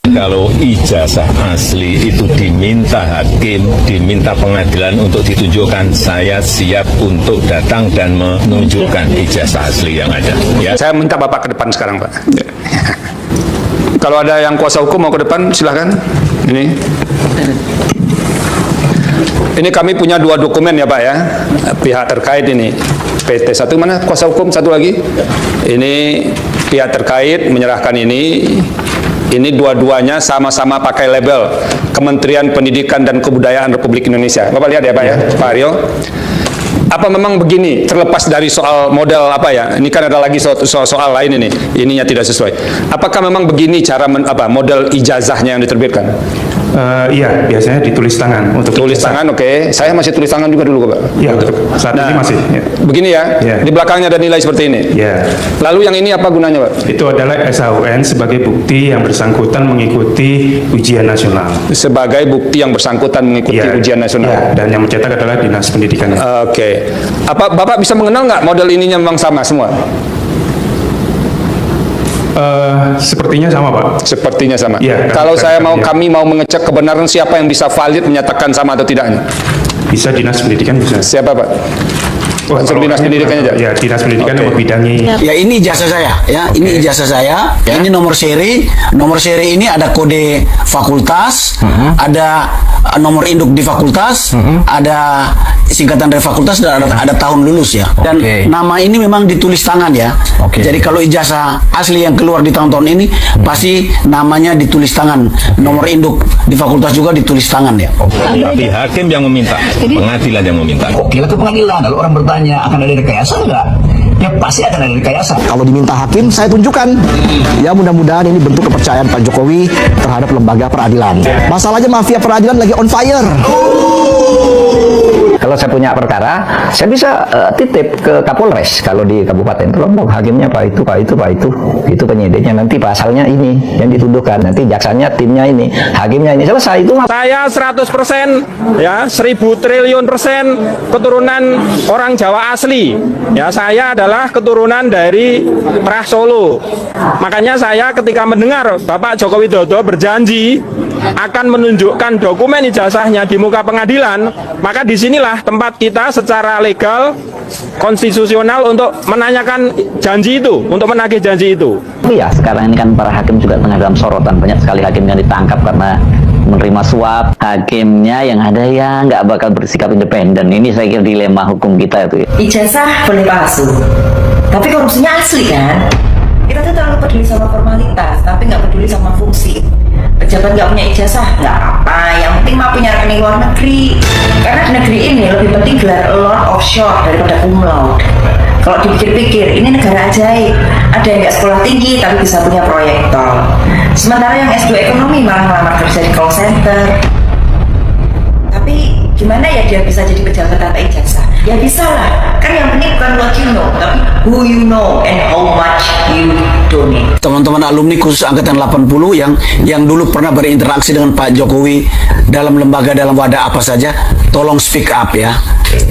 Kalau ijazah asli itu diminta hakim, diminta pengadilan untuk ditunjukkan, saya siap untuk datang dan menunjukkan ijazah asli yang ada. Ya. Saya minta Bapak ke depan sekarang, Pak. Kalau ada yang kuasa hukum mau ke depan, silahkan. Ini kami punya 2 dokumen ya Pak ya, pihak terkait ini. PT1 mana kuasa hukum, satu lagi. Ini pihak terkait menyerahkan ini. Ini dua-duanya sama-sama pakai label Kementerian Pendidikan dan Kebudayaan Republik Indonesia. Bapak lihat ya Pak ya, Pak Aryo. Apa memang begini, terlepas dari soal model apa ya, ini kan ada lagi soal lain ini, ininya tidak sesuai. Apakah memang begini cara model ijazahnya yang diterbitkan? Iya, biasanya ditulis tangan. Untuk tulis tangan, oke. Saya masih tulis tangan juga dulu, Pak. Iya, saat ini masih. Ya. Begini ya, di belakangnya ada nilai seperti ini. Ya. Lalu yang ini apa gunanya, Pak? Itu adalah SHUN sebagai bukti yang bersangkutan mengikuti ujian nasional. Sebagai bukti yang bersangkutan mengikuti ujian nasional. Ya, dan yang mencetak adalah Dinas Pendidikan. Oke. Apa Bapak bisa mengenal nggak model ininya memang sama semua? Sepertinya sama Pak. Sepertinya sama. Ya, kalau kami mau mengecek kebenaran siapa yang bisa valid menyatakan sama atau tidaknya? Bisa Dinas Pendidikan bisa. Siapa Pak? Langsung Dinas Pendidikannya aja? Ya, Dinas Pendidikan yang membidangi. Ya ini ijazah saya, ya ini ijazah saya. Ya. Ini nomor seri ini ada kode fakultas, ada nomor induk di fakultas, ada singkatan dari fakultas dan ada tahun lulus ya. Dan nama ini memang ditulis tangan ya. Jadi kalau ijazah asli yang keluar di tahun-tahun ini pasti namanya ditulis tangan. Nomor induk di fakultas juga ditulis tangan ya. Tapi hakim yang meminta, pengadilan yang meminta. Oke, ke pengadilan. Lalu orang bertanya, akan ada rekayasa enggak? Ya pasti akan ada rekayasa. Kalau diminta hakim, saya tunjukkan. Ya mudah-mudahan ini bentuk kepercayaan Pak Jokowi terhadap lembaga peradilan. Masalahnya mafia peradilan lagi on fire. Kalau saya punya perkara, saya bisa titip ke Kapolres. Kalau di kabupaten, tolong dong hakimnya Pak itu penyidiknya, nanti pasalnya ini yang dituduhkan, nanti jaksanya timnya ini, hakimnya ini, selesai itu. Saya 100% ya, 1000 triliun persen keturunan orang Jawa asli. Ya, saya adalah keturunan dari Prah Solo. Makanya saya ketika mendengar Bapak Joko Widodo berjanji akan menunjukkan dokumen ijazahnya di muka pengadilan, maka disinilah tempat kita secara legal konstitusional untuk menanyakan janji itu, untuk menagih janji itu. Iya, sekarang ini kan para hakim juga tengah dalam sorotan, banyak sekali hakim yang ditangkap karena menerima suap. Hakimnya yang ada ya nggak bakal bersikap independen. Ini saya kira dilema hukum kita itu. Ijazah boleh palsu, tapi korupsinya asli kan? Kita tuh terlalu peduli sama formalitas, tapi nggak peduli sama fungsi. Pejabat nggak punya ijazah nggak apa, yang penting mau punya rekening luar negeri. Karena di negeri ini lebih penting gelar Lord offshore daripada cum laude. Kalau dipikir-pikir, ini negara ajaib. Ada yang nggak sekolah tinggi tapi bisa punya proyek tol. Sementara yang S2 ekonomi malah ngelamar kerja di call center. Tapi gimana ya dia bisa jadi pejabat tanpa ijazah? Ya bisa lah, kan yang penting bukan what you know, tapi who you know and how much you donate. Teman-teman alumni khusus angkatan 80 yang dulu pernah berinteraksi dengan Pak Jokowi dalam lembaga, dalam wadah apa saja, tolong speak up ya,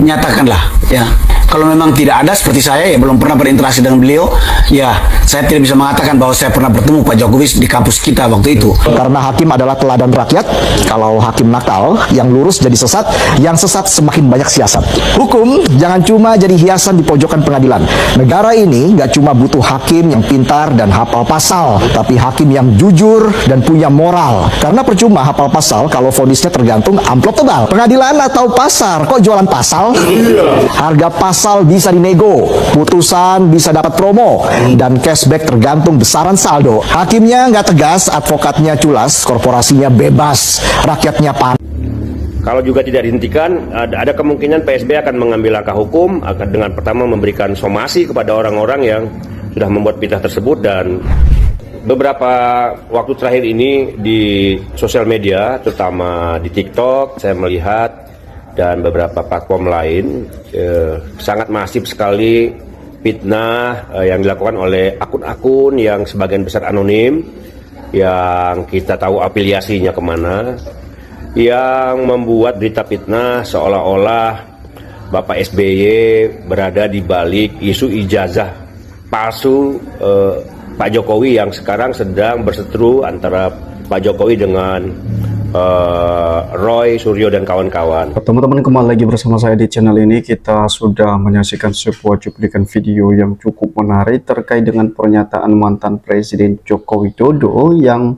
nyatakanlah ya. Kalau memang tidak ada seperti saya ya belum pernah berinteraksi dengan beliau, ya saya tidak bisa mengatakan bahwa saya pernah bertemu Pak Jokowi di kampus kita waktu itu. Karena hakim adalah teladan rakyat, kalau hakim nakal, yang lurus jadi sesat, yang sesat semakin banyak siasat. Hukum jangan cuma jadi hiasan di pojokan pengadilan. Negara ini nggak cuma butuh hakim yang pintar dan hafal pasal, tapi hakim yang jujur dan punya moral. Karena percuma hafal pasal kalau vonisnya tergantung amplop tebal. Pengadilan atau pasar, kok jualan pasal? Harga pasal bisa dinego, putusan bisa dapat promo, dan cashback tergantung besaran saldo. Hakimnya nggak tegas, advokatnya culas, korporasinya bebas, rakyatnya panas. Kalau juga tidak dihentikan, ada kemungkinan PSB akan mengambil langkah hukum, akan dengan pertama memberikan somasi kepada orang-orang yang sudah membuat fitnah tersebut. Dan beberapa waktu terakhir ini di sosial media, terutama di TikTok, saya melihat dan beberapa platform lain sangat masif sekali fitnah yang dilakukan oleh akun-akun yang sebagian besar anonim, yang kita tahu afiliasinya kemana, yang membuat berita fitnah seolah-olah Bapak SBY berada di balik isu ijazah palsu Pak Jokowi yang sekarang sedang berseteru antara Pak Jokowi dengan Roy, Suryo, dan kawan-kawan. Teman-teman, kembali lagi bersama saya di channel ini. Kita sudah menyaksikan sebuah cuplikan video yang cukup menarik terkait dengan pernyataan mantan Presiden Joko Widodo yang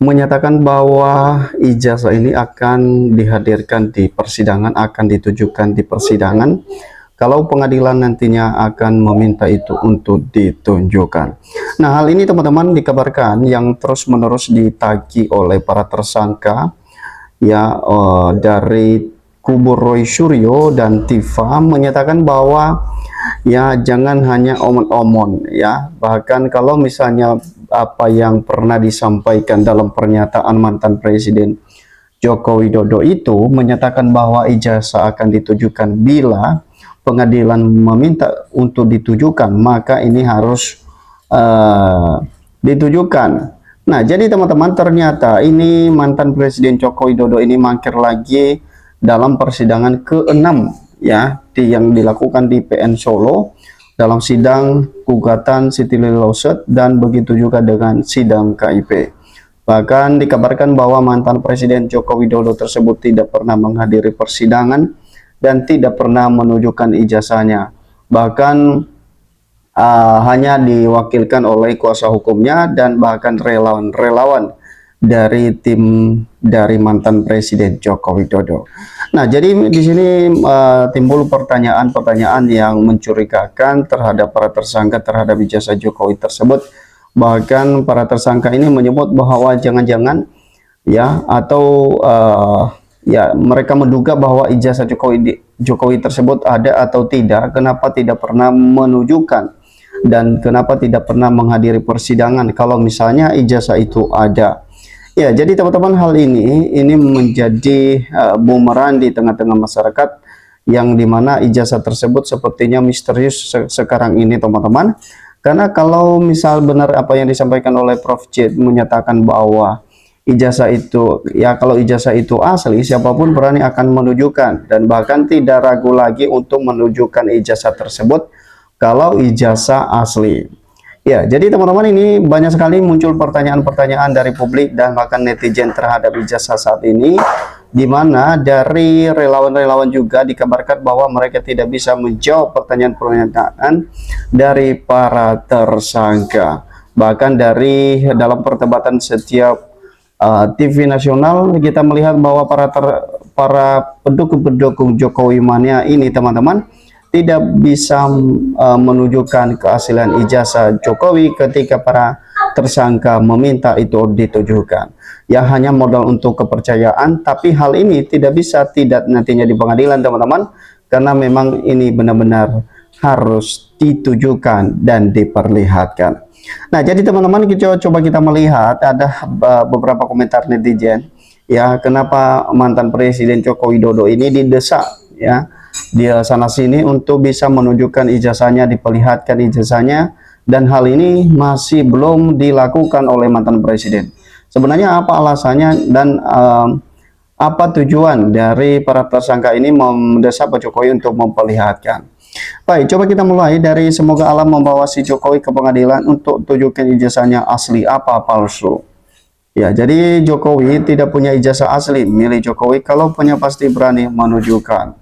menyatakan bahwa ijazah ini akan dihadirkan di persidangan, akan ditujukan di persidangan kalau pengadilan nantinya akan meminta itu untuk ditunjukkan. Nah, hal ini teman-teman dikabarkan yang terus-menerus ditagih oleh para tersangka ya, dari kubu Roy Suryo dan Tifa menyatakan bahwa ya jangan hanya omon-omon ya, bahkan kalau misalnya apa yang pernah disampaikan dalam pernyataan mantan Presiden Joko Widodo itu menyatakan bahwa ijazah akan ditujukan bila pengadilan meminta untuk ditujukan, maka ini harus ditujukan. Nah, jadi teman-teman, ternyata ini mantan Presiden Joko Widodo ini mangkir lagi dalam persidangan ke-6 ya, yang dilakukan di PN Solo dalam sidang gugatan Siti Lawsuit dan begitu juga dengan sidang KIP. Bahkan dikabarkan bahwa mantan Presiden Joko Widodo tersebut tidak pernah menghadiri persidangan dan tidak pernah menunjukkan ijazahnya, bahkan hanya diwakilkan oleh kuasa hukumnya dan bahkan relawan-relawan dari tim dari mantan Presiden Joko Widodo. Nah, jadi di sini timbul pertanyaan-pertanyaan yang mencurigakan terhadap para tersangka terhadap ijazah Jokowi tersebut. Bahkan para tersangka ini menyebut bahwa jangan-jangan ya, atau ya, mereka menduga bahwa ijazah Jokowi tersebut ada atau tidak, kenapa tidak pernah menunjukkan dan kenapa tidak pernah menghadiri persidangan kalau misalnya ijazah itu ada. Ya, jadi teman-teman, hal ini menjadi bumerang di tengah-tengah masyarakat yang dimana ijazah tersebut sepertinya misterius sekarang ini teman-teman. Karena kalau misal benar apa yang disampaikan oleh Prof. J menyatakan bahwa ijazah itu ya, kalau ijazah itu asli, siapapun berani akan menunjukkan dan bahkan tidak ragu lagi untuk menunjukkan ijazah tersebut kalau ijazah asli. Ya, jadi teman-teman, ini banyak sekali muncul pertanyaan-pertanyaan dari publik dan bahkan netizen terhadap ijazah saat ini, di mana dari relawan-relawan juga dikabarkan bahwa mereka tidak bisa menjawab pertanyaan-pertanyaan dari para tersangka. Bahkan dari dalam perdebatan setiap TV nasional kita melihat bahwa para pendukung Jokowi mania ini teman-teman tidak bisa menunjukkan keaslian ijazah Jokowi ketika para tersangka meminta itu ditujukan. Ya, hanya modal untuk kepercayaan, tapi hal ini tidak bisa tidak nantinya di pengadilan teman-teman, karena memang ini benar-benar harus ditujukan dan diperlihatkan. Nah, jadi teman-teman, coba kita melihat ada beberapa komentar netizen ya, kenapa mantan Presiden Joko Widodo ini didesak ya dia sana sini untuk bisa menunjukkan ijazahnya, diperlihatkan ijazahnya, dan hal ini masih belum dilakukan oleh mantan Presiden. Sebenarnya apa alasannya dan apa tujuan dari para tersangka ini mendesak Pak Jokowi untuk memperlihatkan? Baik, coba kita mulai dari semoga Allah membawa si Jokowi ke pengadilan untuk tunjukkan ijazahnya asli apa palsu. Ya, jadi Jokowi tidak punya ijazah asli milik Jokowi, kalau punya pasti berani menunjukkan.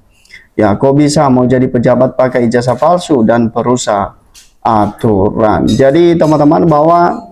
Ya, kok bisa mau jadi pejabat pakai ijazah palsu dan perusak aturan. Jadi teman-teman, bahwa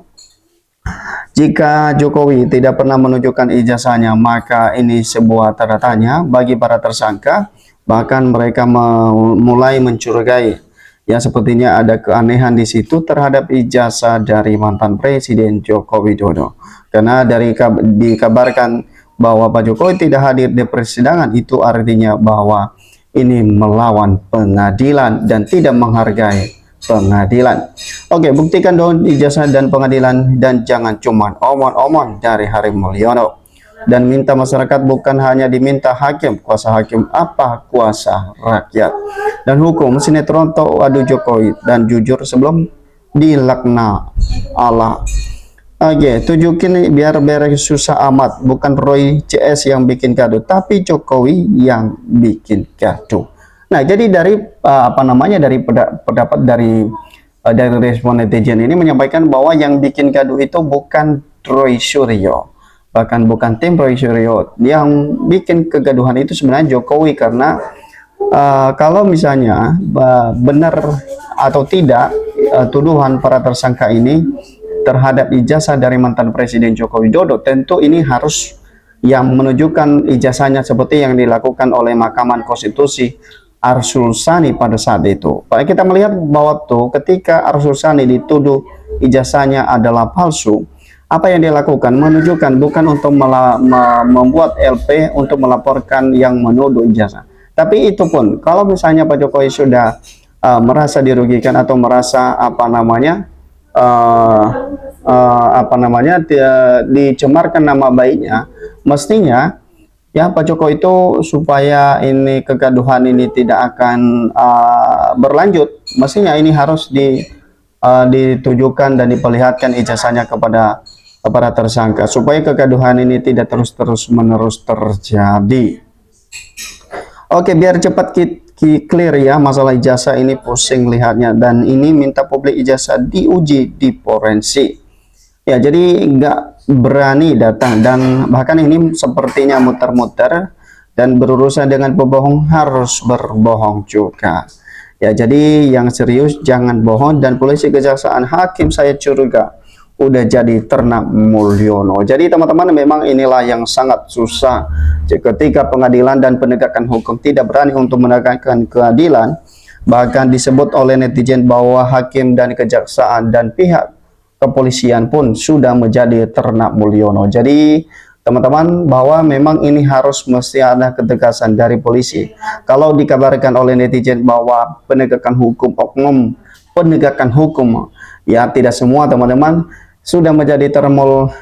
jika Jokowi tidak pernah menunjukkan ijazahnya, maka ini sebuah tanda tanya bagi para tersangka. Bahkan mereka mulai mencurigai ya, sepertinya ada keanehan di situ terhadap ijazah dari mantan Presiden Joko Widodo. Karena dikabarkan bahwa Pak Jokowi tidak hadir di persidangan, itu artinya bahwa ini melawan pengadilan dan tidak menghargai pengadilan. Oke, buktikan dong ijazah dan pengadilan, dan jangan cuma omong-omong dari Hari Mulyono. Dan minta masyarakat bukan hanya diminta hakim, kuasa hakim apa, kuasa rakyat. Dan hukum sinetron adu Jokowi dan jujur sebelum dilaknat Allah. Oke, tunjukin biar beres susah amat, bukan Roy CS yang bikin kado, tapi Jokowi yang bikin kado. Nah, jadi dari dari pendapat dari respon netizen ini menyampaikan bahwa yang bikin gaduh itu bukan Roy Suryo, bahkan bukan tim Roy Suryo. Yang bikin kegaduhan itu sebenarnya Jokowi, karena kalau misalnya benar atau tidak tuduhan para tersangka ini terhadap ijazah dari mantan Presiden Joko Widodo, tentu ini harus yang menunjukkan ijazahnya seperti yang dilakukan oleh Mahkamah Konstitusi Arsul Sani pada saat itu. Kita melihat bahwa tuh ketika Arsul Sani dituduh ijazahnya adalah palsu, apa yang dia lakukan? Menunjukkan bukan untuk membuat LP untuk melaporkan yang menuduh ijazah. Tapi itu pun, kalau misalnya Pak Jokowi sudah merasa dirugikan atau merasa dicemarkan nama baiknya, mestinya ya Pak Jokowi itu supaya ini kegaduhan ini tidak akan berlanjut, mestinya ini harus ditujukan dan diperlihatkan ijazahnya kepada para tersangka supaya kegaduhan ini tidak terus-menerus terjadi. Oke, biar cepat clear ya masalah ijazah ini, pusing lihatnya, dan ini minta publik ijazah diuji di forensik. Ya, jadi nggak berani datang, dan bahkan ini sepertinya muter-muter dan berurusan dengan pembohong harus berbohong juga. Ya, jadi yang serius jangan bohong, dan polisi, kejaksaan, hakim saya curiga udah jadi ternak Mulyono. Jadi teman-teman, memang inilah yang sangat susah ketika pengadilan dan penegakan hukum tidak berani untuk menegakkan keadilan. Bahkan disebut oleh netizen bahwa hakim dan kejaksaan dan pihak kepolisian pun sudah menjadi ternak Mulyono. Jadi teman-teman, bahwa memang ini harus mesti ada ketegasan dari polisi. Kalau dikabarkan oleh netizen bahwa penegakan hukum, oknum penegakan hukum, ya tidak semua teman-teman sudah menjadi termul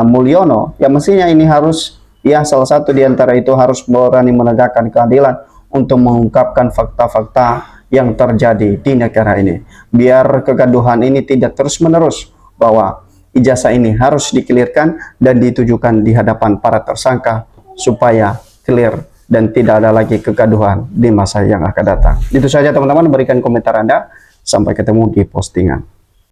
Mulyono, ya mestinya ini harus, ya salah satu di antara itu harus berani menegakkan keadilan untuk mengungkapkan fakta-fakta yang terjadi di negara ini, biar kegaduhan ini tidak terus-menerus, bahwa ijazah ini harus dikelirkan dan ditujukan di hadapan para tersangka supaya clear dan tidak ada lagi kegaduhan di masa yang akan datang. Itu saja teman-teman, berikan komentar Anda, sampai ketemu di postingan.